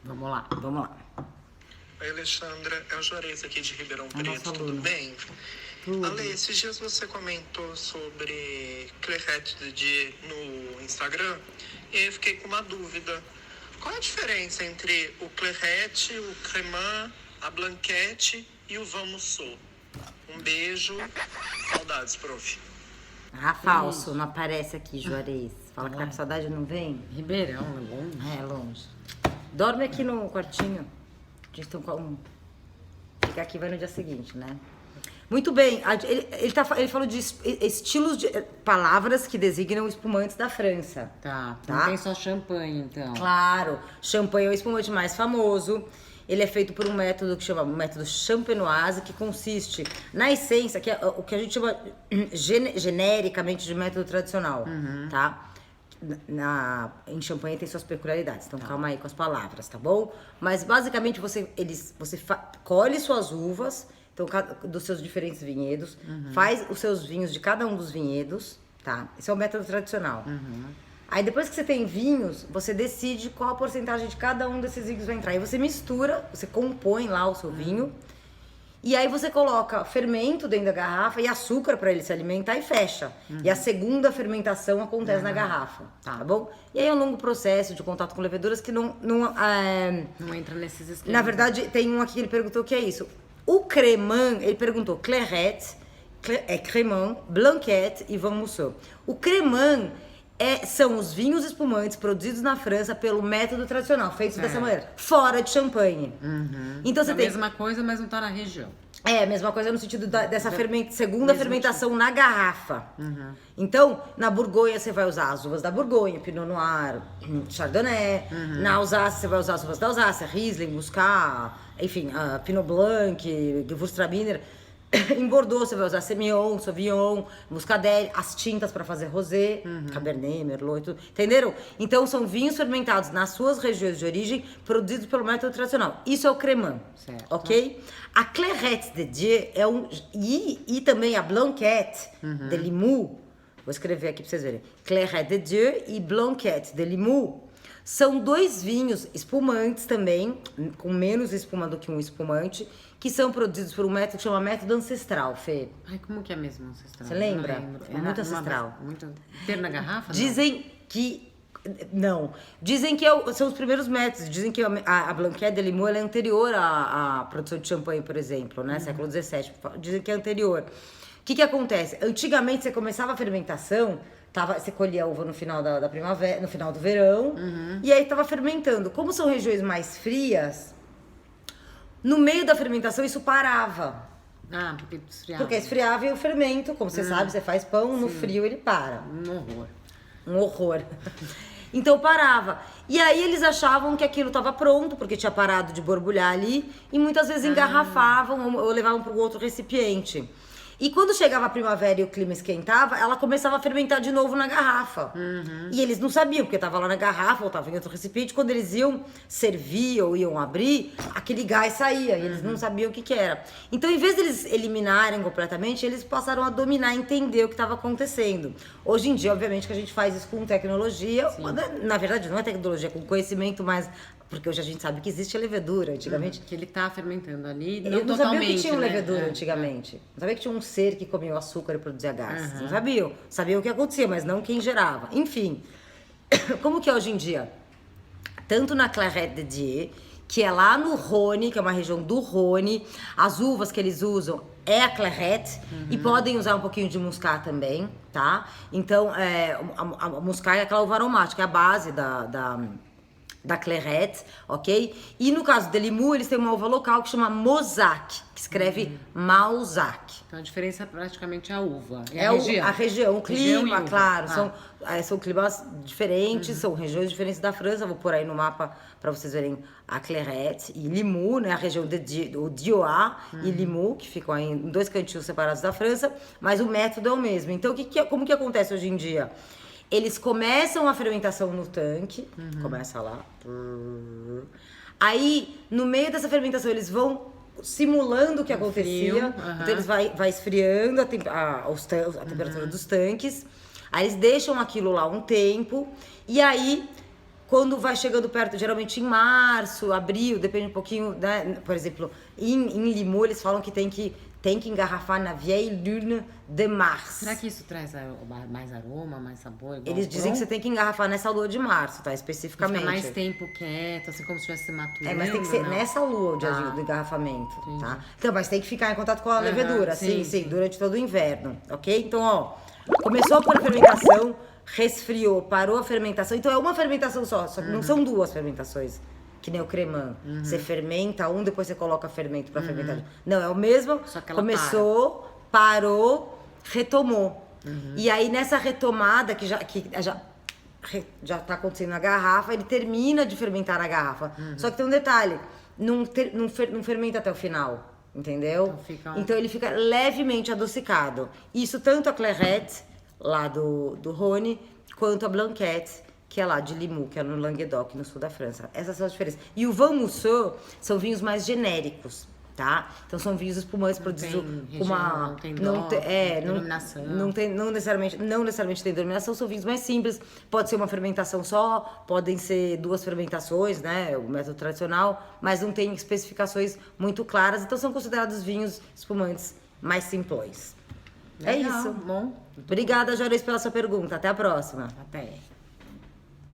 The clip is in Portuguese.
Vamos lá. Vamos lá. Oi, Alexandra. É o Juarez aqui de Ribeirão Preto. Tudo aluna. bem? Tudo. Ale, esses dias você comentou sobre Clairette de Dieu no Instagram e aí eu fiquei com uma dúvida. Qual a diferença entre o Clairette, o Cremant, a Blanquette e o Vamos Sou? Um beijo. Saudades, prof. Falso, não aparece aqui, Juarez. Fala que tá com saudade, não vem? Ribeirão, é longe. É, longe. Dorme aqui no quartinho. A gente fica aqui, vai no dia seguinte, né? Muito bem. Ele falou de estilos de palavras que designam espumantes da França. Tá. Tá. Não tem só champanhe, então. Claro, champanhe é o espumante mais famoso. Ele é feito por um método que chama método champenoise, que consiste na essência, que é o que a gente chama genericamente de método tradicional, tá? Em champanhe tem suas peculiaridades, então calma aí com as palavras, tá bom? Mas basicamente você colhe suas uvas, então dos seus diferentes vinhedos, faz os seus vinhos de cada um dos vinhedos, tá? Esse é o método tradicional. Aí depois que você tem vinhos, você decide qual a porcentagem de cada um desses vinhos vai entrar. Aí você mistura, você compõe lá o seu vinho. E aí você coloca fermento dentro da garrafa e açúcar para ele se alimentar e fecha. E a segunda fermentação acontece na garrafa, tá bom? E aí é um longo processo de contato com leveduras que não entra nesses esquemas. Na verdade, tem um aqui que ele perguntou o que é isso. O Cremant, ele perguntou Clairette, Cremant, Blanquette e Vin Mousseux. O Cremant são os vinhos espumantes produzidos na França pelo método tradicional, feitos dessa maneira, fora de champanhe. Então você tem a mesma coisa, mas não tá na região. É, a mesma coisa no sentido dessa segunda fermentação na garrafa. Então, na Borgonha você vai usar as uvas da Borgonha, Pinot Noir, Chardonnay. Na Alsácia você vai usar as uvas da Alsácia, Riesling, Muscat, enfim, Pinot Blanc, Gewürztraminer. Em Bordeaux você vai usar Semillon, Sauvignon, Muscadet, as tintas para fazer rosé, Cabernet, Merlot e tudo. Entenderam? Então são vinhos fermentados nas suas regiões de origem, produzidos pelo método tradicional. Isso é o Cremant, certo. Ok? A Clairette de Dieu e também a Blanquette de Limoux. Vou escrever aqui para vocês verem. Clairette de Dieu e Blanquette de Limoux. São dois vinhos espumantes também, com menos espuma do que um espumante, que são produzidos por um método que chama método ancestral, Fê. Ai, como que é mesmo ancestral? Você lembra? É Muito ancestral. Ter na garrafa? Dizem que... Não. Dizem que são os primeiros métodos. Dizem que a Blanquette de Limoux ela é anterior à produção de champanhe, por exemplo, né? Século XVII. Dizem que é anterior. O que acontece? Antigamente, você começava a fermentação... Você colhia a uva no final da primavera, no final do verão, e aí tava fermentando. Como são regiões mais frias, no meio da fermentação isso parava. Porque esfriava. Porque esfriava e o fermento, como você sabe, você faz pão, no frio ele para. Um horror. Um horror. Então parava. E aí eles achavam que aquilo estava pronto, porque tinha parado de borbulhar ali, e muitas vezes engarrafavam ou levavam para um outro recipiente. E quando chegava a primavera e o clima esquentava, ela começava a fermentar de novo na garrafa. E eles não sabiam, porque estava lá na garrafa ou estava em outro recipiente. Quando eles iam servir ou iam abrir, aquele gás saía. E eles não sabiam o que era. Então, em vez de eles eliminarem completamente, eles passaram a dominar, entender o que estava acontecendo. Hoje em dia, obviamente, que a gente faz isso com tecnologia. Na verdade, não é tecnologia, é com conhecimento, mas... Porque hoje a gente sabe que existe a levedura, antigamente. Que ele tá fermentando ali, Eu não sabia que tinha né? levedura antigamente. Não sabia que tinha um ser que comia o açúcar e produzia gás. Não sabiam. Sabiam o que acontecia, mas não quem gerava. Enfim, como que é hoje em dia? Tanto na Clairette de Dieu, que é lá no Rhône, que é uma região do Rhône, as uvas que eles usam é a Clairette, e podem usar um pouquinho de Muscat também, tá? Então, a Muscat é aquela uva aromática, é a base da Clairette, ok? E no caso de Limoux, eles têm uma uva local que chama Mauzac, que escreve Mauzac. Então a diferença é praticamente a uva. A região, o clima, claro. Ah. São climas diferentes, são regiões diferentes da França. Vou pôr aí no mapa para vocês verem a Clairette e Limoux, né? A região de Diois e Limoux, que ficam aí em dois cantinhos separados da França, mas o método é o mesmo. Então, como que acontece hoje em dia? Eles começam a fermentação no tanque, começa lá. Aí, no meio dessa fermentação, eles vão simulando o que acontecia. Então, eles vai esfriando a temperatura dos tanques. Aí, eles deixam aquilo lá um tempo. E aí, Quando vai chegando perto, geralmente em março, abril, depende um pouquinho, né? Por exemplo, em Limoux eles falam que tem que engarrafar na Vieille Lune de Mars. Será que isso traz mais aroma, mais sabor? Igual Eles ao dizem que você Blanc? tem que engarrafar nessa lua de março, tá? Fica Especificamente. mais tempo quieto, assim como se estivesse maturando. Mas tem que ser não? nessa lua Tá. do engarrafamento, Entendi. tá? Então, mas tem que ficar em contato com a levedura, sim, sim, sim. durante todo o inverno, ok? Então, ó, começou a fermentação, resfriou, parou a fermentação. Então, é uma fermentação só que não são duas fermentações, que nem o cremant. Você fermenta depois você coloca fermento pra fermentar. Não, é o mesmo. Só que ela Começou, parou, retomou. E aí, nessa retomada, que já tá acontecendo na garrafa, ele termina de fermentar na garrafa. Só que tem um detalhe, não fermenta até o final, entendeu? Então Ele fica levemente adocicado. Isso tanto a Clairette, lá do Rhône, quanto a Blanquette, que é lá de Limoux, que é no Languedoc, no sul da França. Essas são as diferenças. E o Vin Mousseux são vinhos mais genéricos, tá? Então são vinhos espumantes produzidos com uma... Não tem denominação. Não necessariamente tem denominação, são vinhos mais simples. Pode ser uma fermentação só, podem ser duas fermentações, né? O método tradicional, mas não tem especificações muito claras, então são considerados vinhos espumantes mais simplões. É Legal, isso. Bom, Obrigada, Joris, pela sua pergunta. Até a próxima. até.